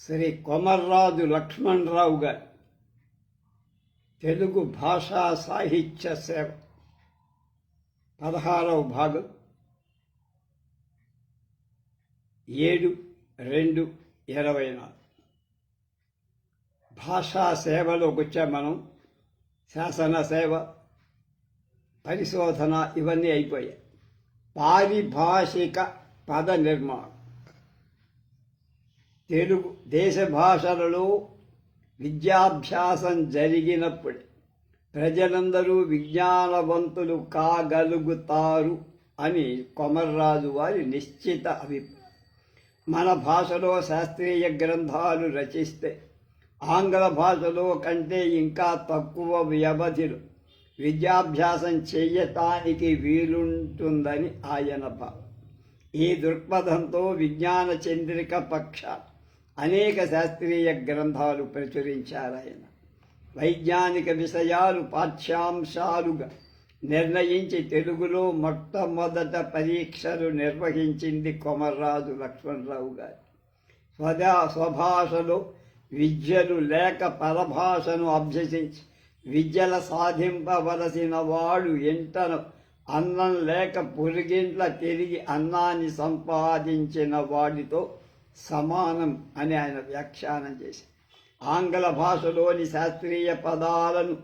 శ్రీ కొమర్రాజు లక్ష్మణరావు గారి తెలుగు భాషా సాహిత్య సేవ 16వ భాగం 7/2/24 భాషా సేవలోకి వచ్చాం మనం. శాసన సేవ, పరిశోధన ఇవన్నీ అయిపోయాయి. పారిభాషిక పద నిర్మాణం. తెలుగు దేశ భాషలలో విద్యాభ్యాసం జరిగినప్పుడే ప్రజలందరూ విజ్ఞానవంతులు కాగలుగుతారు అని కొమర్రాజు వారి నిశ్చిత అభిప్రాయం. మన భాషలో శాస్త్రీయ గ్రంథాలు రచిస్తే ఆంగ్ల భాషలో కంటే ఇంకా తక్కువ వ్యవధిలో విద్యాభ్యాసం చేయటానికి వీలుంటుందని ఆయన భావం. ఈ దృక్పథంతో విజ్ఞాన చంద్రిక పక్ష అనేక శాస్త్రీయ గ్రంథాలు ప్రచురించారాయన. వైజ్ఞానిక విషయాలు పాఠ్యాంశాలుగా నిర్ణయించి తెలుగులో మొట్టమొదట పరీక్షలు నిర్వహించింది కొమర్రాజు లక్ష్మణరావు గారు. స్వభాషలో విద్యలు లేక పరభాషను అభ్యసించి విద్యల సాధింపవలసిన వాడు ఎంటను అన్నం లేక పొరుగింట్ల తిరిగి అన్నాన్ని సంపాదించిన వాడితో సమానం అని ఆయన వ్యాఖ్యానం చేశారు. ఆంగ్ల భాషలోని శాస్త్రీయ పదాలను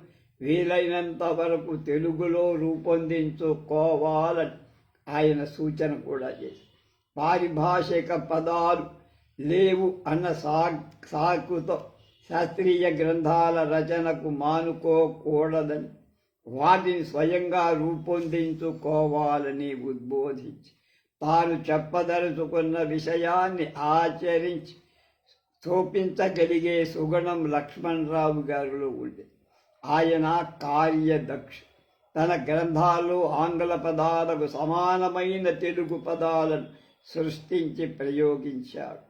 వీలైనంత వరకు తెలుగులో రూపొందించుకోవాలని ఆయన సూచన కూడా చేశారు. పారిభాషిక పదాలు లేవు అన్న సాకుతో శాస్త్రీయ గ్రంథాల రచనకు మానుకోకూడదని, వాటిని స్వయంగా రూపొందించుకోవాలని ఉద్బోధించి తాను చెప్పదలుచుకున్న విషయాన్ని ఆచరించి చూపించగలిగే సుగుణం లక్ష్మణరావు గారిలో ఉంది. ఆయన కార్యదక్ష. తన గ్రంథాల్లో ఆంగ్ల పదాలకు సమానమైన తెలుగు పదాలను సృష్టించి ప్రయోగించాడు.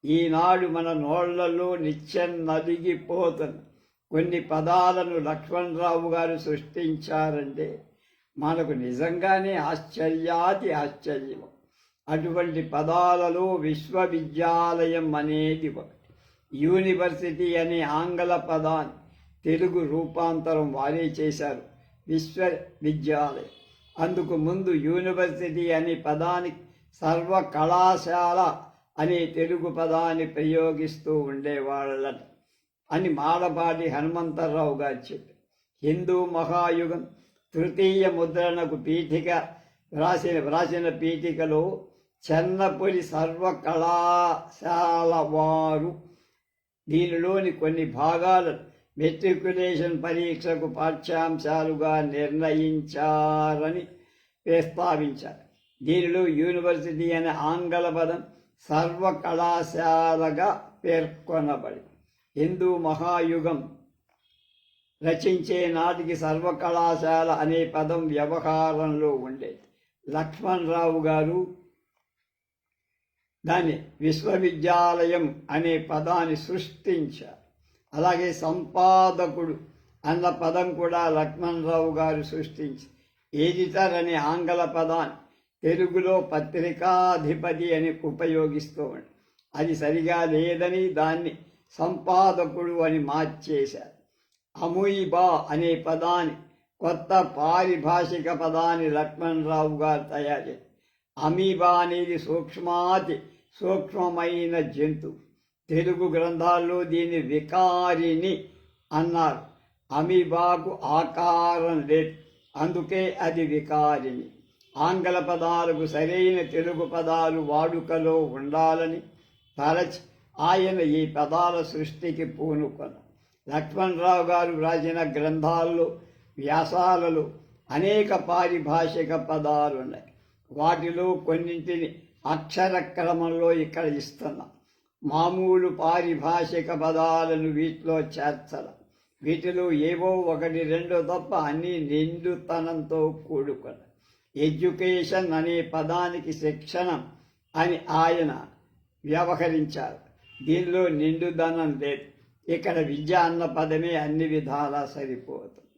ఈనాడు మన నోళ్లలో నిత్యం నలిగిపోతున్న కొన్ని పదాలను లక్ష్మణరావు గారు సృష్టించారంటే మనకు నిజంగానే ఆశ్చర్యాతి ఆశ్చర్యం. అటువంటి పదాలలో విశ్వవిద్యాలయం అనేది ఒకటి. యూనివర్సిటీ అనే ఆంగ్ల పదాన్ని తెలుగు రూపాంతరం వారే చేశారు, విశ్వవిద్యాలయం. అందుకు ముందు యూనివర్సిటీ అనే పదానికి సర్వ కళాశాల అనే తెలుగు పదాన్ని ప్రయోగిస్తూ ఉండేవాళ్ళని అని మాడపాటి హనుమంతరావు గారు చెప్పారు. హిందూ మహాయుగం తృతీయ ముద్రణకు పీఠిక వ్రాసిన పీఠికలో చెన్నపురి సర్వకళాశాల వారు దీనిలోని కొన్ని భాగాలను మెట్రికులేషన్ పరీక్షకు పాఠ్యాంశాలుగా నిర్ణయించారని ప్రస్తావించారు. దీనిలో యూనివర్సిటీ అనే ఆంగ్ల పదం సర్వకళాశాలగా పేర్కొనబడి హిందూ మహాయుగం రచించే నాటికి సర్వకళాశాల అనే పదం వ్యవహారంలో ఉండేది. లక్ష్మణరావు గారు దాన్ని విశ్వవిద్యాలయం అనే పదాన్ని సృష్టించారు. అలాగే సంపాదకుడు అన్న పదం కూడా లక్ష్మణరావు గారు సృష్టించి ఎడిటర్ అనే ఆంగ్ల పదాన్ని తెలుగులో పత్రికాధిపతి అని ఉపయోగిస్తూ ఉండి అది సరిగా లేదని దాన్ని సంపాదకుడు అని మార్చేశారు. అమూయిబా అనే పదాన్ని కొత్త పారిభాషిక పదాన్ని లక్ష్మణరావు గారు తయారు చేశారు. అమీబా అనేది సూక్ష్మాతి సూక్ష్మమైన జంతువు. తెలుగు గ్రంథాల్లో దీన్ని వికారిని అన్నారు. అమీబాకు ఆకారం లేదు, అందుకే అది వికారిని. ఆంగ్ల పదాలకు సరైన తెలుగు పదాలు వాడుకలో ఉండాలని తలచి ఆయన ఈ పదాల సృష్టికి పూనుకొన్నారు. లక్ష్మణరావు గారు రాసిన గ్రంథాల్లో వ్యాసాలలో అనేక పారిభాషిక పదాలు ఉన్నాయి. వాటిలో కొన్నింటిని అక్షర క్రమంలో ఇక్కడ ఇస్తున్నాం. మామూలు పారిభాషిక పదాలను వీటిలో చేర్చడం. వీటిలో ఏవో 1-2 తప్ప అన్నీ నిండుతనంతో కూడుకున్నాయి. ఎడ్యుకేషన్ అనే పదానికి శిక్షణ అని ఆయన వ్యవహరించారు. దీనిలో నిండుదనం లేదు. ఇక్కడ విద్య అన్న పదమే అన్ని విధాలా సరిపోతుంది.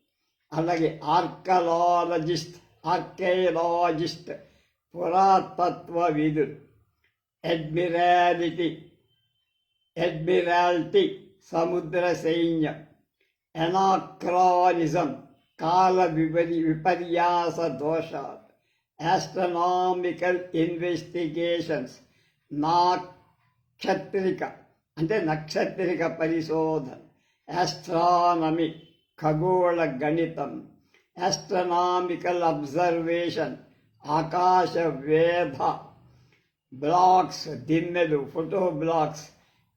అలాగే ఆర్కియాలజిస్ట్ పురాతత్వవిధులు, అడ్మిరాలిటీ అడ్మిరాల్టీ సముద్ర సైన్యం, ఎనాక్రానిజం కాల విపర్యాస దోషాలు, ఆస్ట్రనామికల్ ఇన్వెస్టిగేషన్స్ నక్షత్రిక పరిశోధన, ఆస్ట్రానమీ ఖగోళ గణితం, ఆస్ట్రనామికల్ అబ్జర్వేషన్ ఆకాశ వేధ, బ్లాక్స్ దిమ్మెలు ఫోటో బ్లాక్స్,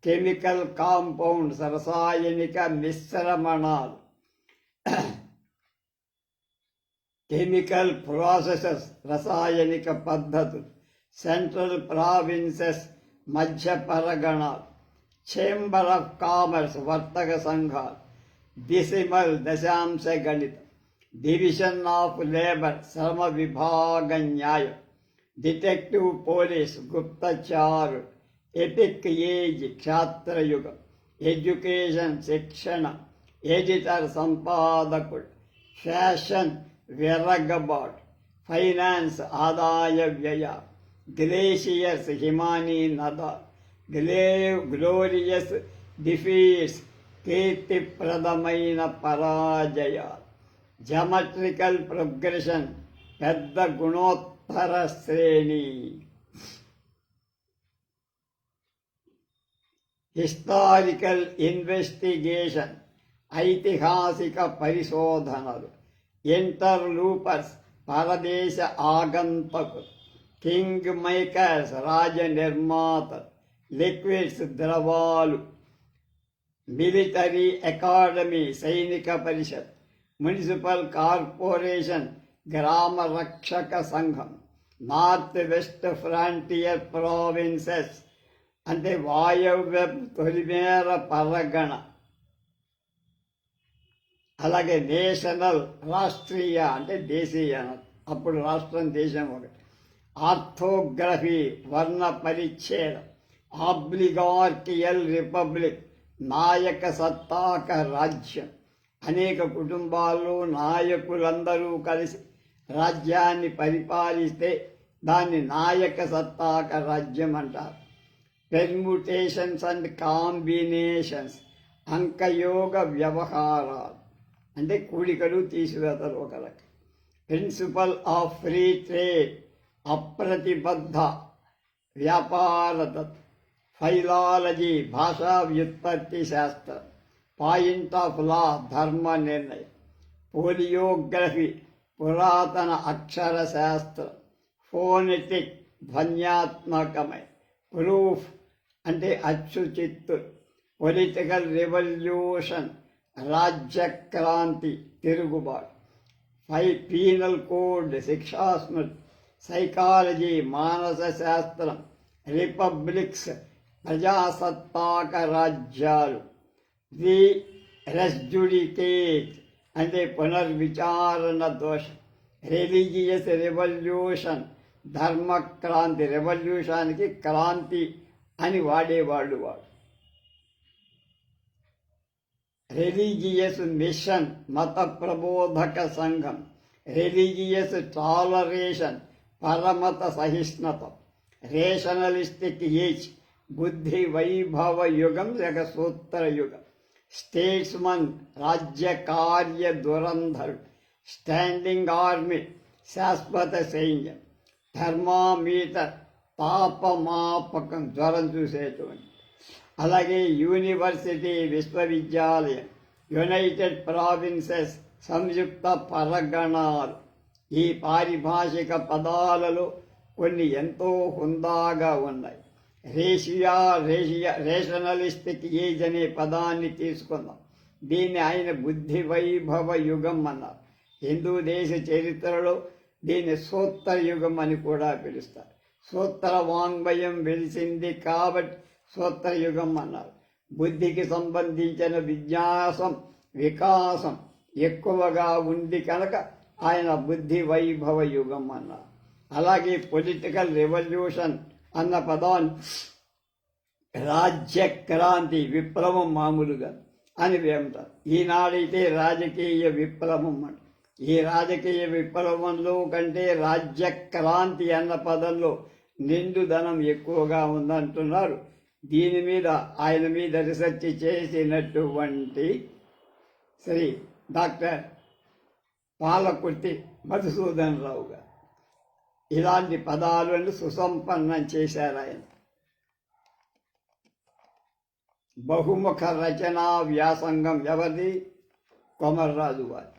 కెమికల్ కాంపౌండ్స్ రసాయనిక మిశ్రమణాలు, కెమికల్ ప్రాసెసెస్ రసాయనిక పద్ధతులు, సెంట్రల్ ప్రావిన్సెస్ మధ్య పరగణాలు, ఛేంబర్ ఆఫ్ కామర్స్ వర్తక సంఘాలు, డిసిమల్ దశాంశ గణితం, డివిజన్ ఆఫ్ లేబర్ శ్రమ విభాగ న్యాయం, డిటెక్టివ్ పోలీస్ గుప్తచారు, ఎపిక్ ఏజ్ క్షాత్రయుగం, ఎడ్యుకేషన్ శిక్షణ, ఎడిటర్ సంపాదకుడు, ఫ్యాషన్ విరగబాట్, ఫైనాన్స్ ఆదాయ వ్యయ, గ్లేషియర్స్ హిమానీ నద, గ్లోరియస్ డిఫీట్స్ కీర్తిప్రదమైన పరాజయాలు, జామెట్రికల్ ప్రోగ్రెషన్ పెద్ద గుణోత్తర శ్రేణి, హిస్టారికల్ ఇన్వెస్టిగేషన్ ఐతిహాసిక పరిశోధనలు, ఇంటర్లూపర్స్ పరదేశ ఆగంతకులు, కింగ్ మేకర్స్ రాజ నిర్మాత, లిక్విడ్స్ ద్రవాలు, మిలిటరీ అకాడమీ సైనిక పరిషత్, మున్సిపల్ కార్పొరేషన్ గ్రామ రక్షక సంఘం, నార్త్ వెస్ట్ ఫ్రాంటియర్ ప్రావిన్సెస్ అంటే వాయవ్య తొలిమేర పరగణ, అలాగే నేషనల్ రాష్ట్రీయ అంటే దేశీయ, అప్పుడు రాష్ట్రం దేశం ఒకటి, ఆర్థోగ్రఫీ వర్ణ పరిచ్ఛేదం, ఆబ్లిగార్కియల్ రిపబ్లిక్ నాయక సత్తాక రాజ్యం, అనేక కుటుంబాల్లో నాయకులందరూ కలిసి రాజ్యాన్ని పరిపాలిస్తే దాన్ని నాయక సత్తాక రాజ్యం అంటారు. పెర్ముటేషన్స్ అండ్ కాంబినేషన్స్ అంకయోగ వ్యవహారాలు అంటే కూడికలు తీసివేతలు ఒక రకం. ప్రిన్సిపల్ ఆఫ్ ఫ్రీ ట్రేడ్ అప్రతిబద్ధ వ్యాపారత, ఫైలాలజీ భాషా వ్యుత్పత్తి శాస్త్రం, పాయింట్ ఆఫ్ లా ధర్మ నిర్ణయం, పోలియోగ్రఫీ పురాతన అక్షర శాస్త్రం, ఫోనెటిక్ ధ్వన్యాత్మకమై, ప్రూఫ్ అంటే అచ్చుచిత్తు, పొలిటికల్ రెవల్యూషన్ రాజ్యక్రాంతి తిరుగుబాటు, పీనల్ కోడ్ శిక్షాస్మృతి, సైకాలజీ మానస శాస్త్రం, రిపబ్లిక్స్ ప్రజాసత్తాక రాజ్యాలు, ది రెస్జుడికేట్ అంటే పునర్విచారణ దోషం, రిలీజియస్ రెవల్యూషన్ ధర్మక్రాంతి, రెవల్యూషన్కి క్రాంతి అని వాడేవాళ్ళు వాడు. రిలీజియస్ మిషన్ మత ప్రబోధక సంఘం, రిలీజియస్ టాలరేషన్ పరమత సహిష్ణుత, రేషనలిస్టిక్ ఏజ్ బుద్ధి వైభవ యుగం లేక సూత్ర యుగం, స్టేట్స్మన్ రాజ్య కార్య దురంధరుడు, స్టాండింగ్ ఆర్మీ శాశ్వత సైన్యం, థర్మామీటర్ తాపమాపకం జ్వరం చూసేటువంటి, అలాగే యూనివర్సిటీ విశ్వవిద్యాలయం, యునైటెడ్ ప్రావిన్సెస్ సంయుక్త పరగణాలు. ఈ పారిభాషిక పదాలలో కొన్ని ఎంతో హుందాగా ఉన్నాయి. రేషనలిస్టిక్ ఏజ్ అనే పదాన్ని తీసుకుందాం. దీన్ని ఆయన బుద్ధి వైభవ యుగం అన్నారు. హిందూ దేశ చరిత్రలో దీన్ని సూత్ర యుగం అని కూడా పిలుస్తారు. సూత్ర వాంగ్మయం వెలిసింది కాబట్టి సూత్ర యుగం అన్నారు. బుద్ధికి సంబంధించిన వికాసం ఎక్కువగా ఉంది కనుక ఆయన బుద్ధి వైభవ యుగం అన్నారు. అలాగే పొలిటికల్ రెవల్యూషన్ అన్న పదాన్ని రాజ్యక్రాంతి విప్లవం మామూలుగా అని వేస్తారు. ఈనాడైతే రాజకీయ విప్లవం అంట. ఈ రాజకీయ విప్లవంలో కంటే రాజ్యక్రాంతి అన్న పదంలో నిండుదనం ఎక్కువగా ఉందంటున్నారు దీని మీద ఆయన మీద రీసెర్చ్ చేసినటువంటి శ్రీ డాక్టర్ పాలకుర్తి మధుసూదన్ రావు గారు ఇలాంటి పదాలను సుసంపన్నం చేశారు ఆయన. బహుముఖ రచనా వ్యాసంగం ఎవరిది? కొమర్రాజు వారి.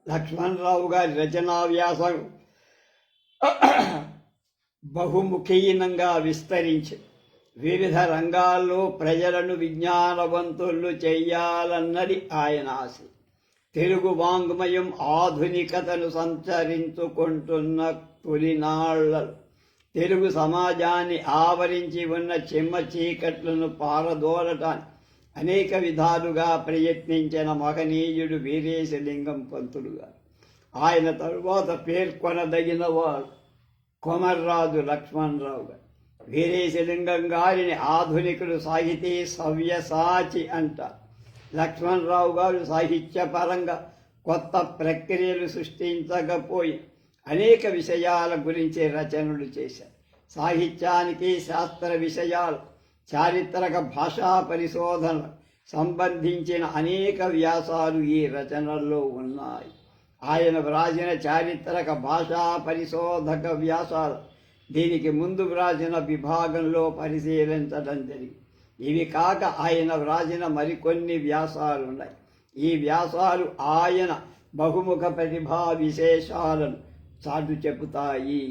లక్ష్మణరావు గారి రచనా వ్యాసం బహుముఖీనంగా విస్తరించి వివిధ రంగాల్లో ప్రజలను విజ్ఞానవంతులు చెయ్యాలన్నది ఆయన ఆశ. తెలుగు వాంగ్మయం ఆధునికతను సంచరించుకుంటున్న తొలినాళ్లలో తెలుగు సమాజాన్ని ఆవరించి ఉన్న చెమ్మ చీకట్లను పారదోలటానికి అనేక విధాలుగా ప్రయత్నించిన మహనీయుడు వీరేశలింగం పంతులు గారు. ఆయన తరువాత పేర్కొనదగిన వారు కొమర్రాజు లక్ష్మణరావు గారు. వీరేశలింగం గారిని ఆధునికులు సాహితీ సవ్యసాచి అంటారు. లక్ష్మణరావు గారు సాహిత్యపరంగా కొత్త ప్రక్రియలు సృష్టించకపోయి అనేక విషయాల గురించి రచనలు చేశారు. సాహిత్యానికి శాస్త్ర విషయాలు, చారిత్రక భాషా పరిశోధన సంబంధించిన అనేక వ్యాసాలు ఈ రచనల్లో ఉన్నాయి. ఆయన వ్రాసిన చారిత్రక భాషా పరిశోధక వ్యాసాలు దీనికి ముందు వ్రాసిన విభాగంలో పరిశీలించడం జరిగింది. ఇవి కాక ఆయన వ్రాసిన మరికొన్ని వ్యాసాలు ఉన్నాయి. ఈ వ్యాసాలు ఆయన బహుముఖ ప్రతిభా విశేషాలను చాటు చెబుతాయి.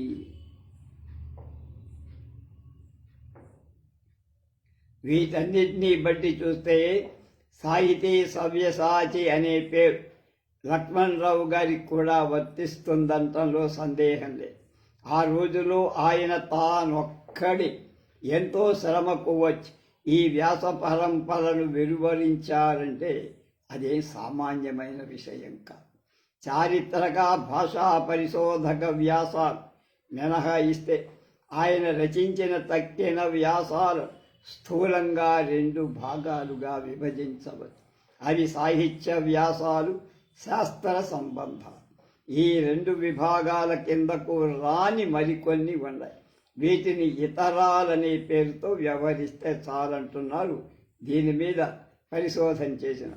వీటన్నిటినీ బట్టి చూస్తే సాహితీ సవ్యసాచి అనే పేరు లక్ష్మణరావు గారికి కూడా వర్తిస్తుందంటంలో సందేహం లేదు. ఆ రోజులో ఆయన తానొక్కడి ఎంతో శ్రమకు వచ్చి ఈ వ్యాస పరంపరను వెలువరించారంటే అదే సామాన్యమైన విషయం కాదు. చారిత్రక భాషా పరిశోధక వ్యాసాలు మినహాయిస్తే ఆయన రచించిన తక్కిన వ్యాసాలు స్థూలంగా 2 భాగాలుగా విభజించవచ్చు. అవి సాహిత్య వ్యాసాలు, శాస్త్ర సంబంధాలు. ఈ 2 విభాగాల కిందకు రాని మరికొన్ని ఉన్నాయి. వీటిని ఇతరాలనే పేరుతో వ్యవహరిస్తే చాలంటున్నారు దీని మీద పరిశోధన చేసిన.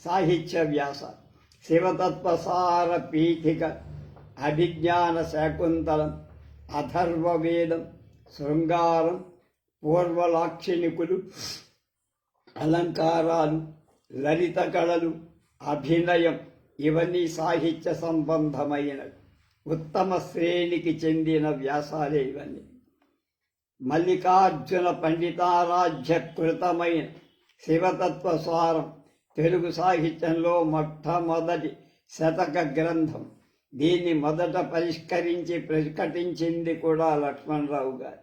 సాహిత్య వ్యాసాలు శివతత్వసార పీఠిక, అభిజ్ఞాన శాకుంతలం, అథర్వవేదం, శృంగారం, పూర్వలాక్షణికులు, అలంకారాలు, లలిత కళలు, అభినయం ఇవన్నీ సాహిత్య సంబంధమైనవి. ఉత్తమ శ్రేణికి చెందిన వ్యాసాలే ఇవన్నీ. మల్లికార్జున పండితారాధ్యకృతమైన శివతత్వసారం తెలుగు సాహిత్యంలో మొట్టమొదటి శతక గ్రంథం. దీన్ని మొదట పరిష్కరించి ప్రకటించింది కూడా లక్ష్మణరావు గారు.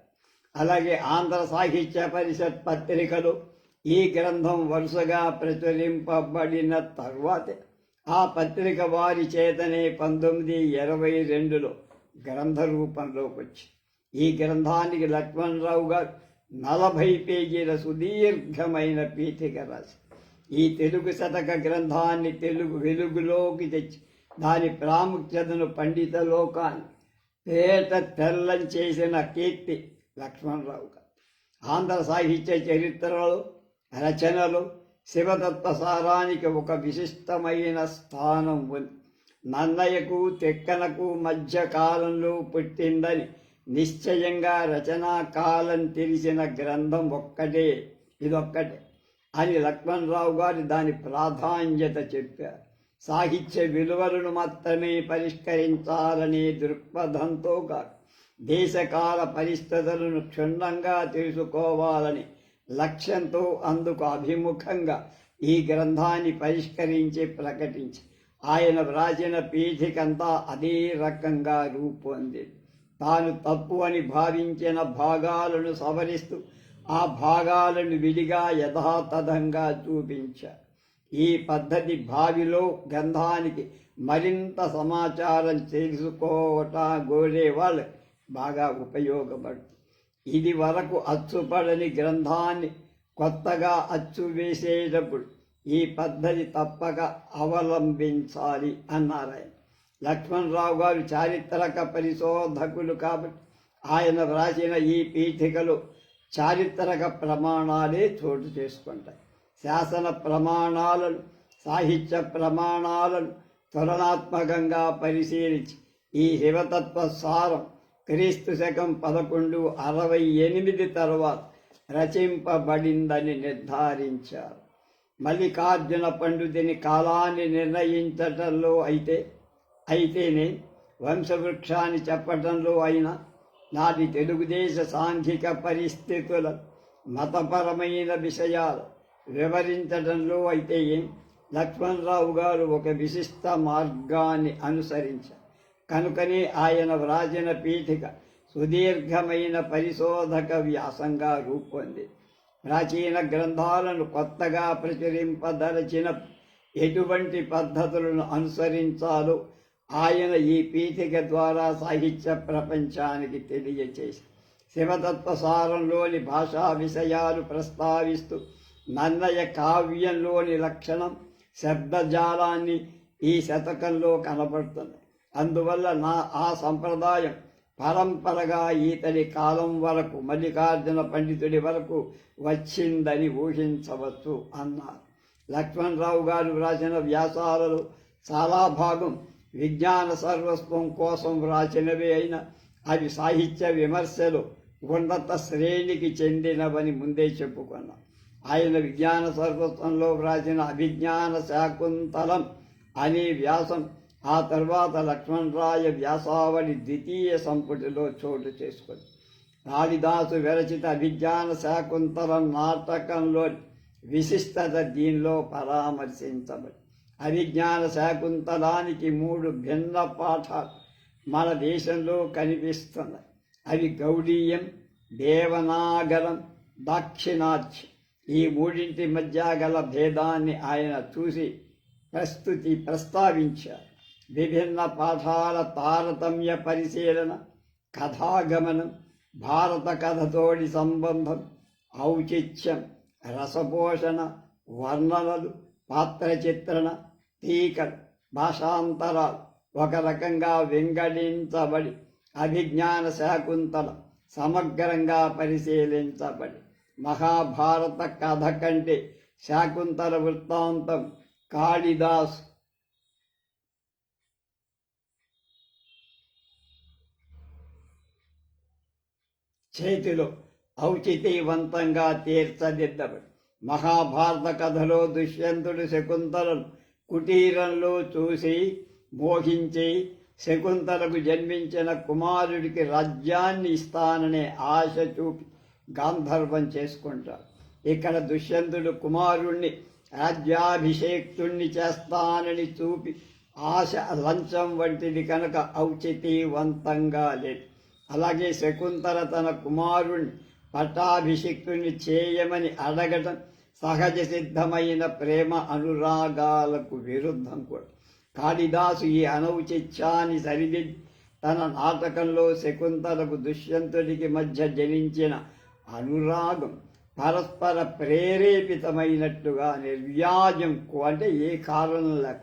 అలాగే ఆంధ్ర సాహిత్య పరిషత్ పత్రికలో ఈ గ్రంథం వరుసగా ప్రచురింపబడిన తర్వాతే ఆ పత్రిక వారి చేతనే 1922లో గ్రంథ రూపంలోకి వచ్చి ఈ గ్రంథానికి లక్ష్మణరావు గారు 40 పేజీల సుదీర్ఘమైన పీఠిక రాసి ఈ తెలుగు శతక గ్రంథాన్ని వెలుగులోకి తెచ్చి దాని ప్రాముఖ్యతను పండిత లోకాన్ని తెల్లం చేసిన కీర్తి లక్ష్మణరావు గారు. ఆంధ్ర సాహిత్య చరిత్రలో రచనలు శివతత్వసారానికి ఒక విశిష్టమైన స్థానం ఉంది. నన్నయ్యకు తెక్కనకు మధ్య కాలంలో పుట్టిందని నిశ్చయంగా రచనా కాలం తెలిసిన గ్రంథం ఇదొక్కటే అని లక్ష్మణరావు గారు దాని ప్రాధాన్యత చెప్పారు. సాహిత్య విలువలను మాత్రమే పరిష్కరించాలనే దృక్పథంతో కాదు, దేశకాల పరిస్థితులను క్షుణ్ణంగా తెలుసుకోవాలని లక్ష్యంతో అందుకు అభిముఖంగా ఈ గ్రంథాన్ని పరిష్కరించి ప్రకటించి ఆయన వ్రాసిన పీఠికంతా అదే రకంగా రూపొందింది. తాను తప్పు అని భావించిన భాగాలను సవరిస్తూ ఆ భాగాలను విడిగా యథాతథంగా చూపించారు. ఈ పద్ధతి భావిలో గ్రంథానికి మరింత సమాచారం గోరే వాళ్ళు బాగా ఉపయోగపడుతుంది. ఇది వరకు అచ్చుపడని గ్రంథాన్ని కొత్తగా అచ్చు వేసేటప్పుడు ఈ పద్ధతి తప్పక అవలంబించాలి అన్నారు ఆయన. లక్ష్మణరావు గారు చారిత్రక పరిశోధకులు కాబట్టి ఆయన వ్రాసిన ఈ పీఠికలు చారిత్రక ప్రమాణాలే చోటు చేసుకుంటాయి. శాసన ప్రమాణాలను, సాహిత్య ప్రమాణాలను తులనాత్మకంగా పరిశీలించి ఈ శివతత్వ సారం క్రీస్తు శకం 1168 తర్వాత రచింపబడిందని నిర్ధారించారు. మల్లికార్జున పండితుని కాలాన్ని నిర్ణయించటంలో అయితేనే వంశవృక్షాన్ని చెప్పటంలో అయినా నాటి తెలుగుదేశ సాంఘిక పరిస్థితుల మతపరమైన విషయాలు వివరించడంలో అయితే లక్ష్మణరావు గారు ఒక విశిష్ట మార్గాన్ని అనుసరించారు. కనుకనే ఆయన వ్రాసిన పీఠిక సుదీర్ఘమైన పరిశోధక వ్యాసంగా రూపొంది ప్రాచీన గ్రంథాలను కొత్తగా ప్రచురింపదలచిన ఎటువంటి పద్ధతులను అనుసరించాలో ఆయన ఈ పీఠిక ద్వారా సాహిత్య ప్రపంచానికి తెలియచేసి శివతత్వసారంలోని భాషా విషయాలు ప్రస్తావిస్తూ నన్నయ కావ్యంలోని లక్షణం శబ్దజాలాన్ని ఈ శతకంలో కనబడుతుంది. అందువల్ల ఆ సంప్రదాయం పరంపరగా ఈతడి కాలం వరకు మల్లికార్జున పండితుడి వరకు వచ్చిందని ఊహించవచ్చు అన్నారు. లక్ష్మణరావు గారు వ్రాసిన వ్యాసాలలో చాలా భాగం విజ్ఞాన సర్వస్వం కోసం వ్రాసినవే అయినా అవి సాహిత్య విమర్శలు ఉన్నత శ్రేణికి చెందినవని ముందే చెప్పుకున్నాం. ఆయన విజ్ఞాన సర్వస్వంలో వ్రాసిన అభిజ్ఞాన శాకుంతలం అనే వ్యాసం ఆ తర్వాత లక్ష్మణరాయ వ్యాసావళి ద్వితీయ సంపుటిలో చోటు చేసుకుంది. కాళిదాసు విరచిత అభిజ్ఞాన శాకుంతలం నాటకంలో విశిష్టత దీనిలో పరామర్శించబడి అభిజ్ఞాన శాకుంతలానికి 3 భిన్న పాఠాలు మన దేశంలో కనిపిస్తున్నాయి. అవి గౌడీయం, దేవనాగరం, దాక్షిణాత్యం. ఈ మూడింటి మధ్య గల భేదాన్ని ఆయన చూసి ప్రస్తావించారు. విభిన్న పాఠాల తారతమ్య పరిశీలన, కథాగమనం, భారత కథతోడి సంబంధం, ఔచిత్యం, రసపోషణ, వర్ణనలు, పాత్ర చిత్రణ, టీకలు, భాషాంతరాలు ఒక రకంగా వెంగడించబడి అభిజ్ఞాన శాకుంతలం సమగ్రంగా పరిశీలించబడి మహాభారత కథ కంటే శాకుంతల వృత్తాంతం కాళిదాసు చేతిలో ఔచితీవంతంగా తీర్చదిద్దబడి మహాభారత కథలో దుష్యంతుడు శకుంతలను కుటీరంలో చూసి మోహించి శకుంతలకు జన్మించిన కుమారుడికి రాజ్యాన్ని ఇస్తాననే ఆశ చూపి గాంధర్వం చేసుకుంటాడు. ఇక్కడ దుష్యంతుడు కుమారుణ్ణి రాజ్యాభిషేక్తుణ్ణి చేస్తానని చూపి ఆశ లంచం వంటిది కనుక ఔచితీవంతంగా లేదు. అలాగే శకుంతల తన కుమారుణ్ణి పట్టాభిషిక్తుని చేయమని అడగటం సహజ సిద్ధమైన ప్రేమ అనురాగాలకు విరుద్ధం కూడా. కాళిదాసు ఈ అనౌచిత్యాన్ని సరిదిద్ది తన నాటకంలో శకుంతలకు దుష్యంతుడికి మధ్య జనించిన అనురాగం పరస్పర ప్రేరేపితమైనట్టుగా నిర్వ్యాజం అంటే ఏ కారణం లేక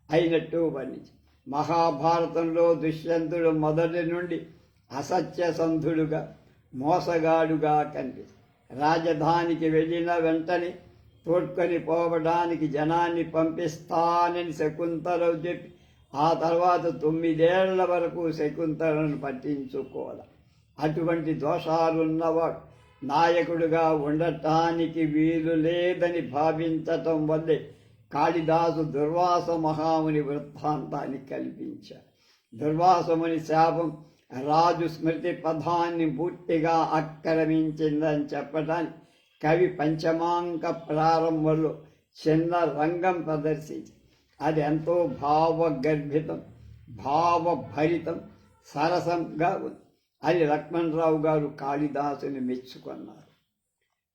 అయినట్టు వర్ణించి మహాభారతంలో దుష్యంతుడు మొదటి నుండి అసత్యసంధుడుగా మోసగాడుగా కనిపిస్తుంది. రాజధానికి వెళ్ళిన వెంటనే తోడ్కొని పోవడానికి జనాన్ని పంపిస్తానని శకుంతలకు చెప్పి ఆ తర్వాత 9 ఏళ్ల వరకు శకుంతలను పట్టించుకోవాలి. అటువంటి దోషాలున్నవాడు నాయకుడిగా ఉండటానికి వీలు లేదని భావించటం వల్లే కాళిదాసు దుర్వాస మహాముని వృత్తాంతాన్ని కల్పించారు. దుర్వాసముని శాపం రాజు స్మృతి పదాన్ని పూర్తిగా ఆక్రమించిందని చెప్పడానికి కవి పంచమాంక ప్రారంభంలో చిన్న రంగం ప్రదర్శించి అది ఎంతో భావగర్భితం, భావభరితం, సరసంగా ఉంది అని లక్ష్మణరావు గారు కాళిదాసుని మెచ్చుకున్నారు.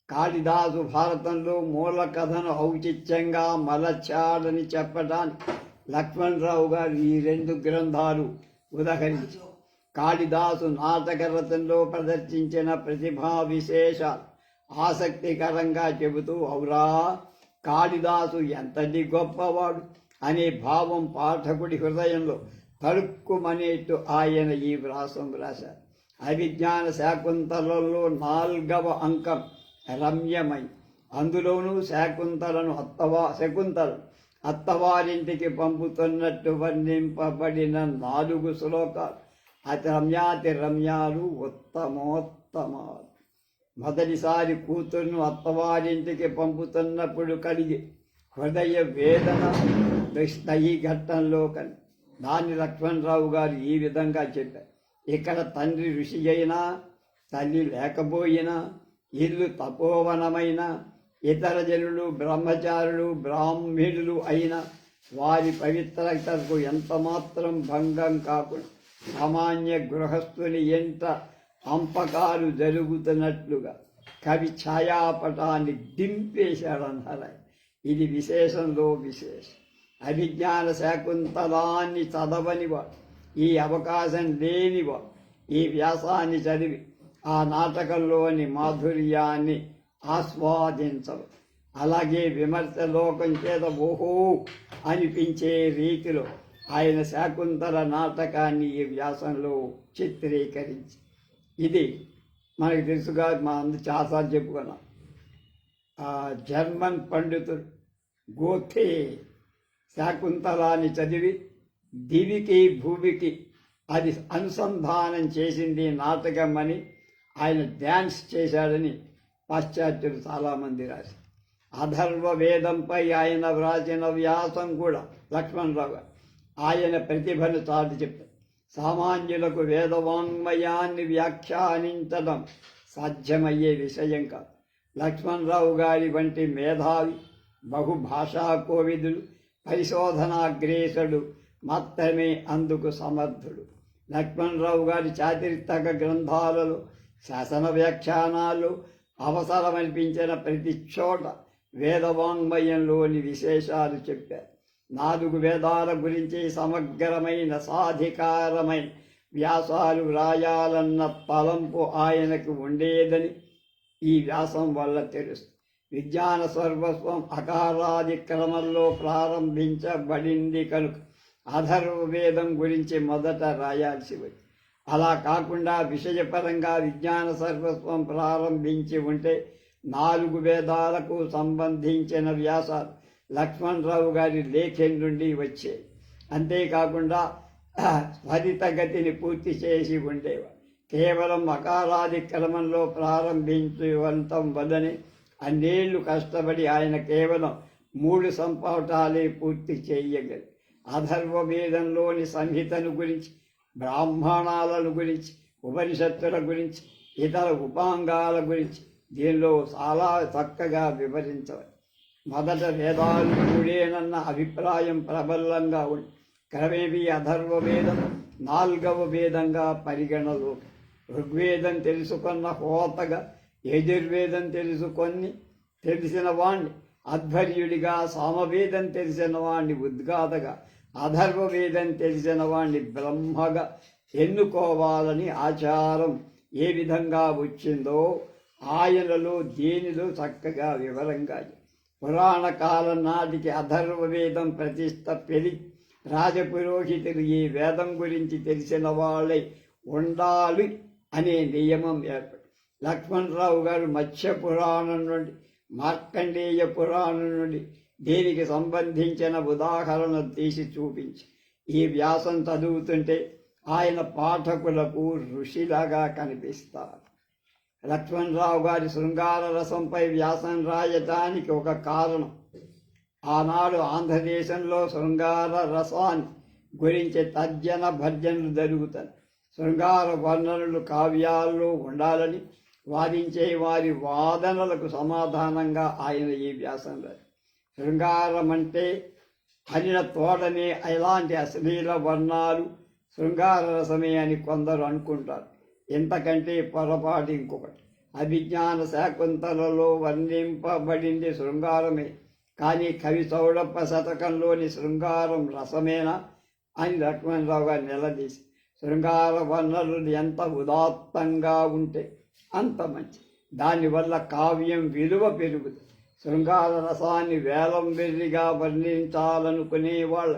కాళిదాసు భారతంలో మూల కథను ఔచిత్యంగా మలచాడని చెప్పడానికి లక్ష్మణరావు గారు ఈ 2 గ్రంథాలు ఉదహరించారు. కాళిదాసు నాటక రచనలో ప్రదర్శించిన ప్రతిభా విశేషాలు ఆసక్తికరంగా చెబుతూ ఔరా కాళిదాసు ఎంతటి గొప్పవాడు అనే భావం పాఠకుడి హృదయంలో తడుక్కుమనేట్టు ఆయన ఈ వ్యాసం రాశారు. అభిజ్ఞాన శాకుంతలలో 4వ అంకం రమ్యమై, అందులోనూ శకుంతలను అత్తవారింటికి పంపుతున్నట్టు వర్ణింపబడిన 4 శ్లోకాలు అతి రమ్యాలు, ఉత్తమోత్తమాలు. మొదటిసారి కూతుర్ను అత్తవారింటికి పంపుతున్నప్పుడు కలిగి హృదయ వేదన ఈ ఘట్టంలో దాన్ని లక్ష్మణరావు గారు ఈ విధంగా చెప్పారు. ఇక్కడ తండ్రి ఋషి అయినా, తల్లి లేకపోయినా, ఇల్లు తపోవనమైన, ఇతర జనులు బ్రహ్మచారులు బ్రాహ్మణులు అయినా వారి పవిత్రతకు ఎంతమాత్రం భంగం కాకుండా సామాన్య గృహస్థుని ఎంట పంపకాలు జరుగుతున్నట్లుగా కవి ఛాయాపటాన్ని దింపేశాడన్నారు. ఇది విశేషంలో విశేషం. అభిజ్ఞాన శాకుంతలాన్ని చదవనివాడు, ఈ అవకాశం లేనివాడు ఈ వ్యాసాన్ని చదివి ఆ నాటకంలోని మాధుర్యాన్ని ఆస్వాదించవు. అలాగే విమర్శ లోకం చేత ఓహో అనిపించే రీతిలో ఆయన శాకుంతల నాటకాన్ని ఈ వ్యాసంలో చిత్రీకరించి, ఇది మనకు తెలుసుగా, మా అందరూ చాలాసార్లు చెప్పుకున్నాం. జర్మన్ పండితుడు గోథే శాకుంతలాన్ని చదివి దివికి భూమికి అది అనుసంధానం చేసింది నాటకం అని ఆయన డ్యాన్స్ చేశాడని పాశ్చాత్యులు చాలామంది రాశారు. అథర్వ వేదంపై ఆయన వ్రాసిన వ్యాసం కూడా లక్ష్మణరావు గారు ఆయన ప్రతిభను చాటి చెప్పారు. సామాన్యులకు వేదవాంగ్మయాన్ని వ్యాఖ్యానించడం సాధ్యమయ్యే విషయం కాదు. లక్ష్మణరావు గారి వంటి మేధావి, బహుభాషా కోవిదులు, పరిశోధనాగ్రేసుడు మాత్రమే అందుకు సమర్థుడు. లక్ష్మణరావు గారి చారిత్రక గ్రంథాలలో, శాసన వ్యాఖ్యానాలు అవసరమనిపించిన ప్రతి చోట వేదవాంగ్మయంలోని విశేషాలు చెప్పారు. 4 వేదాల గురించి సమగ్రమైన సాధికారమైన వ్యాసాలు వ్రాయాలన్న తలంపు ఆయనకు ఉండేదని ఈ వ్యాసం వల్ల తెలుస్తుంది. విజ్ఞాన సర్వస్వం అకారాది క్రమంలో ప్రారంభించబడింది కనుక అథర్వవేదం గురించి మొదట రాయాల్సి వచ్చింది. అలా కాకుండా విషయపరంగా విజ్ఞాన సర్వస్వం ప్రారంభించి ఉంటే 4 వేదాలకు సంబంధించిన వ్యాసాలు లక్ష్మణరావు గారి లేఖ నుండి వచ్చేవి. అంతేకాకుండా త్వరితగతిని పూర్తి చేసి ఉండేవారు. కేవలం అకారాది క్రమంలో ప్రారంభించవంతం వల్లనే అన్నేళ్లు కష్టపడి ఆయన కేవలం 3 సంపుటాలే పూర్తి చేయగలరు. అథర్వవేదంలోని సంహితను గురించి, బ్రాహ్మణాలను గురించి, ఉపనిషత్తుల గురించి, ఇతర ఉపాంగాల గురించి దీనిలో చాలా చక్కగా వివరించవచ్చు. మొదట వేదాలు 3నన్న అభిప్రాయం ప్రబలంగా ఉంది. క్రమేపీ అథర్వవేదం 4వ వేదంగా పరిగణలో, ఋగ్వేదం తెలుసుకున్న హోతగా, యజుర్వేదం తెలిసిన వాణ్ణి అధ్వర్యుడిగా, సామవేదం తెలిసిన వాణ్ణి ఉద్గాతగా, అథర్వవేదం తెలిసిన వాణ్ణి బ్రహ్మగా ఎన్నుకోవాలని ఆచారం ఏ విధంగా వచ్చిందో ఆయనలో దీనిలో చక్కగా వివరంగా. పురాణ కాలం నాటికి అథర్వవేదం ప్రతిష్ట పెరిగి రాజపురోహితులు ఈ వేదం గురించి తెలిసిన వాళ్ళై ఉండాలి అనే నియమం ఏర్పడి లక్ష్మణరావు గారు మత్స్య పురాణం నుండి, మార్కండేయ పురాణం నుండి దీనికి సంబంధించిన ఉదాహరణలు తీసి చూపించి ఈ వ్యాసం చదువుతుంటే ఆయన పాఠకులకు ఋషిలాగా కనిపిస్తారు. లక్ష్మణరావు గారి శృంగార రసంపై వ్యాసం రాయటానికి ఒక కారణం, ఆనాడు ఆంధ్రదేశంలో శృంగార రసాన్ని గురించి తర్జన భర్జనలు జరుగుతాయి. శృంగార వర్ణనలు కావ్యాల్లో ఉండాలని వాదించే వారి వాదనలకు సమాధానంగా ఆయన ఈ వ్యాసం రాశారు. శృంగారం అంటే హరిన తోటనే ఎలాంటి అశ్లీల వర్ణాలు శృంగార రసమే అని కొందరు అనుకుంటారు. ఇంతకంటే పొరపాటు ఇంకొకటి. అభిజ్ఞాన శాకుంతలలో వర్ణింపబడింది శృంగారమే, కానీ కవి చౌడప్ప శతకంలోని శృంగారం రసమేనా అని లక్ష్మణరావు గారు నిలదీసి, శృంగార వర్ణనలు ఎంత ఉదాత్తంగా ఉంటే అంత మంచి, దానివల్ల కావ్యం విలువ పెరుగుతుంది. శృంగార రసాన్ని వేలం వెర్రిగా వర్ణించాలనుకునే వాళ్ళ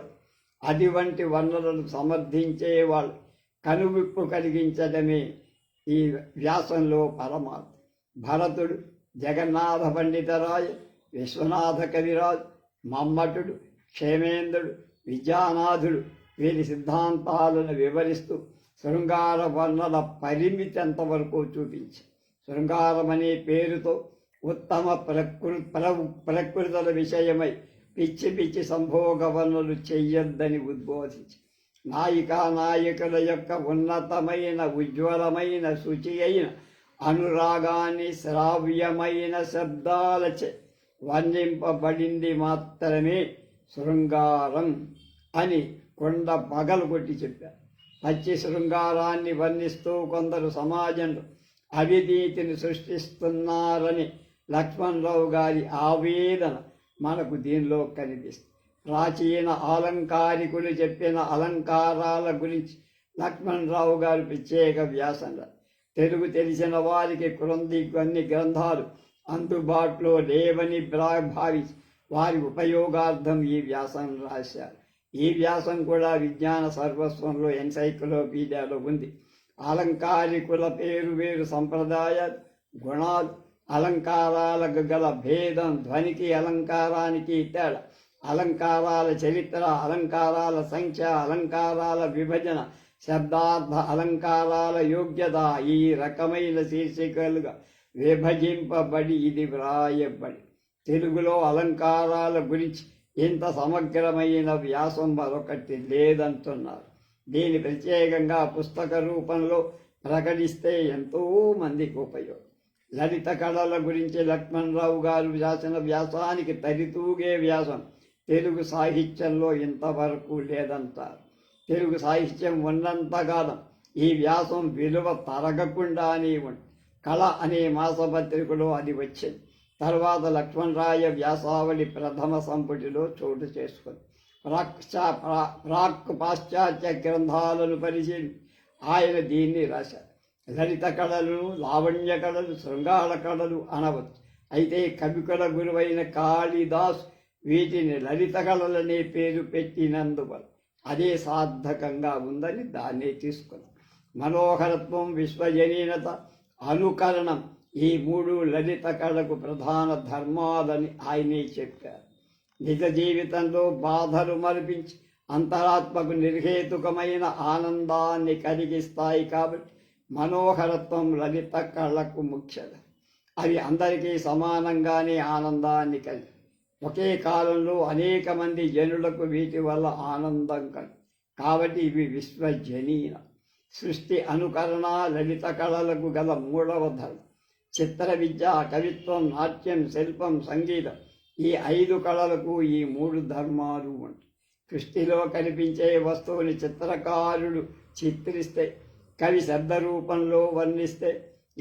అటువంటి వర్ణనలు సమర్థించేవాళ్ళు కనువిప్పు కలిగించడమే ఈ వ్యాసంలో పరమార్థం. భరతుడు, జగన్నాథ పండితరాయ, విశ్వనాథ కవిరాజు, మమ్మటుడు, క్షేమేంద్రుడు, విద్యానాథుడు వీరి సిద్ధాంతాలను వివరిస్తూ శృంగార వర్ణన పరిమితి ఎంతవరకు చూపించి శృంగారం అనే పేరుతో ఉత్తమ ప్రకృతుల విషయమై పిచ్చి పిచ్చి సంభోగ వర్ణలు చెయ్యొద్దని ఉద్బోధించి నాయికుల యొక్క ఉన్నతమైన ఉజ్వలమైన శుచి అయిన అనురాగాన్ని శ్రావ్యమైన శబ్దాలచే వర్ణింపబడింది మాత్రమే శృంగారం అని కొండ పగలగొట్టి చెప్పారు. పచ్చి శృంగారాన్ని వర్ణిస్తూ కొందరు సమాజంలో అవినీతిని సృష్టిస్తున్నారని లక్ష్మణరావు గారి ఆవేదన మనకు దీనిలో కనిపిస్తుంది. ప్రాచీన అలంకారికులు చెప్పిన అలంకారాల గురించి లక్ష్మణరావు గారు ప్రత్యేక వ్యాసంగా తెలుగు తెలిసిన వారికి కొన్ని గ్రంథాలు అందుబాటులో లేవని భావించి వారి ఉపయోగార్థం ఈ వ్యాసం రాశారు. ఈ వ్యాసం కూడా విజ్ఞాన సర్వస్వంలో ఎన్సైక్లోపీడియాలో ఉంది. అలంకారికుల పేరు వేరు సంప్రదాయాలు, గుణాలు, అలంకారాలకు గల భేదం, ధ్వనికి అలంకారానికి తేడా, అలంకారాల చరిత్ర, అలంకారాల సంఖ్య, అలంకారాల విభజన, శబ్దార్థ అలంకారాల యోగ్యత ఈ రకమైన శీర్షికలుగా విభజింపబడి ఇది వ్రాయబడి తెలుగులో అలంకారాల గురించి ఇంత సమగ్రమైన వ్యాసం మరొకటి లేదంటున్నారు. దీని ప్రత్యేకంగా పుస్తక రూపంలో ప్రకటిస్తే ఎంతో మందికి ఉపయోగం. లలిత కళల గురించి లక్ష్మణరావు గారు రాసిన వ్యాసానికి తరితూగే వ్యాసం తెలుగు సాహిత్యంలో ఇంతవరకు లేదంటారు. తెలుగు సాహిత్యం ఉన్నంతకాలం ఈ వ్యాసం విలువ తరగకుండానే ఉంది. కళ అనే మాసపత్రికలో అది వచ్చింది. తర్వాత లక్ష్మణరాయ వ్యాసావళి ప్రథమ సంపుటిలో చోటు చేసుకుంది. పాశ్చాత్య గ్రంథాలను పరిశీలి ఆయన దీన్ని రాశారు. లలిత కళలను, లావణ్య కళలు, శృంగార కళలు అనవచ్చు. అయితే కవికుల గురువైన కాళిదాసు వీటిని లలిత కళలనే పేరు పెట్టినందువల్ల అదే సార్థకంగా ఉందని దాన్నే తీసుకున్నాం. మనోహరత్వం, విశ్వజనీనత, అనుకరణం ఈ మూడు లలిత కళకు ప్రధాన ధర్మాలని ఆయనే చెప్పారు. నిజ జీవితంలో బాధలు మరిపించి అంతరాత్మకు నిర్హేతుకమైన ఆనందాన్ని కలిగిస్తాయి కాబట్టి మనోహరత్వం లలిత కళకు ముఖ్యం. అవి అందరికీ సమానంగానే ఆనందాన్ని కలిగి ఒకే కాలంలో అనేక మంది జనులకు వీటి వల్ల ఆనందం కలిగి కాబట్టి ఇవి విశ్వజనీన. సృష్టి, అనుకరణ లలిత కళలకు గల మూడవ ధర్మం. చిత్ర విద్య, కవిత్వం, నాట్యం, శిల్పం, సంగీతం ఈ 5 కళలకు ఈ 3 ధర్మాలు ఉంటాయి. సృష్టిలో కనిపించే వస్తువుని చిత్రకారుడు చిత్రిస్తే, కవి శబ్ద రూపంలో వర్ణిస్తే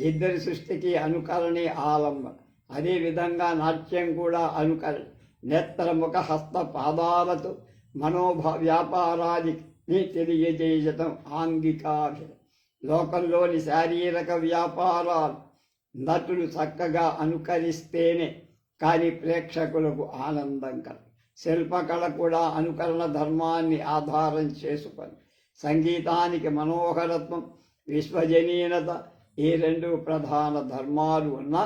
ఇద్దరి సృష్టికి అనుకరణే ఆలంబన. అదేవిధంగా నాట్యం కూడా అనుకరణ. నేత్ర, ముఖ, హస్త, పాదాలతో వ్యాపారాన్ని తెలియజేయటం ఆంగికాభినయం. లోకంలోని శారీరక వ్యాపారాలు నటులు చక్కగా అనుకరిస్తేనే కానీ ప్రేక్షకులకు ఆనందం కలదు. శిల్పకళ కూడా అనుకరణ ధర్మాన్ని ఆధారం చేసుకొని సంగీతానికి మనోహరత్వం, విశ్వజనీనత ఈ 2 ప్రధాన ధర్మాలు ఉన్న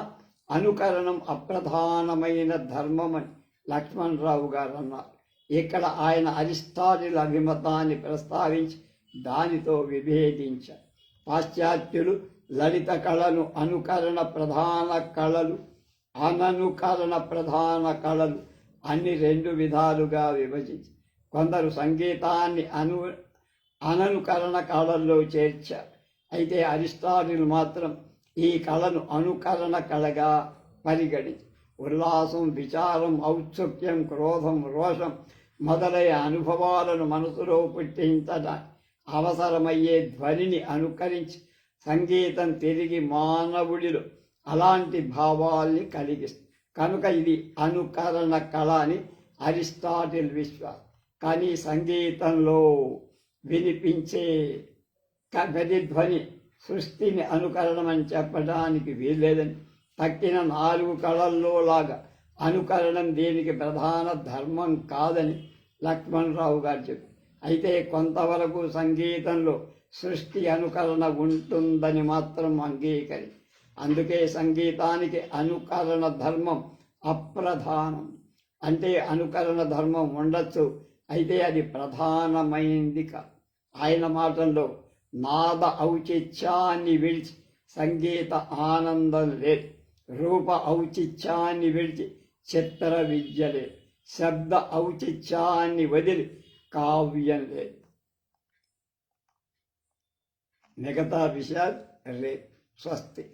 అనుకరణం అప్రధానమైన ధర్మమని లక్ష్మణరావు గారు అన్నారు. ఇక్కడ ఆయన అరిస్టాటిల్ అభిమతాన్ని ప్రస్తావించి దానితో విభేదించారు. పాశ్చాత్యులు లలిత కళను అనుకరణ ప్రధాన కళలు, అననుకరణ ప్రధాన కళలు అన్ని 2 విధాలుగా విభజించి కొందరు సంగీతాన్ని అననుకరణ కళల్లో చేర్చారు. అయితే అరిస్టాటిల్ మాత్రం ఈ కళను అనుకరణ కళగా పరిగణించి ఉల్లాసం, విచారం, ఔత్సుక్యం, క్రోధం, రోషం మొదలైన అనుభవాలను మనసులో పుట్టించడానికి అవసరమయ్యే ధ్వనిని అనుకరించి సంగీతం తిరిగి మానవుడిలో అలాంటి భావాల్ని కలిగిస్తుంది. కనుక ఇది అనుకరణ కళ అని అరిస్టాటిల్ విశ్వాసం. కానీ సంగీతంలో వినిపించే ప్రతిధ్వని సృష్టిని అనుకరణమని చెప్పడానికి వీల్లేదని, తక్కిన 4 కళల్లో లాగా అనుకరణం దీనికి ప్రధాన ధర్మం కాదని లక్ష్మణరావు గారు చెప్పారు. అయితే కొంతవరకు సంగీతంలో సృష్టి అనుకరణ ఉంటుందని మాత్రం అంగీకరి. అందుకే సంగీతానికి అనుకరణ ధర్మం అప్రధానం. అంటే అనుకరణ ధర్మం ఉండొచ్చు, అయితే అది ప్రధానమైంది కాదు. ఆయన మాటల్లో నాద ఔచిత్యాన్ని విడిచి సంగీత ఆనందం లేదు, రూప ఔచిత్యాన్ని విడిచి చిత్ర విద్య లేదు, శబ్ద ఔచిత్యాన్ని వదిలి కావ్యం లేదు. మిగతా విషయాలు రేపు. స్వస్తి.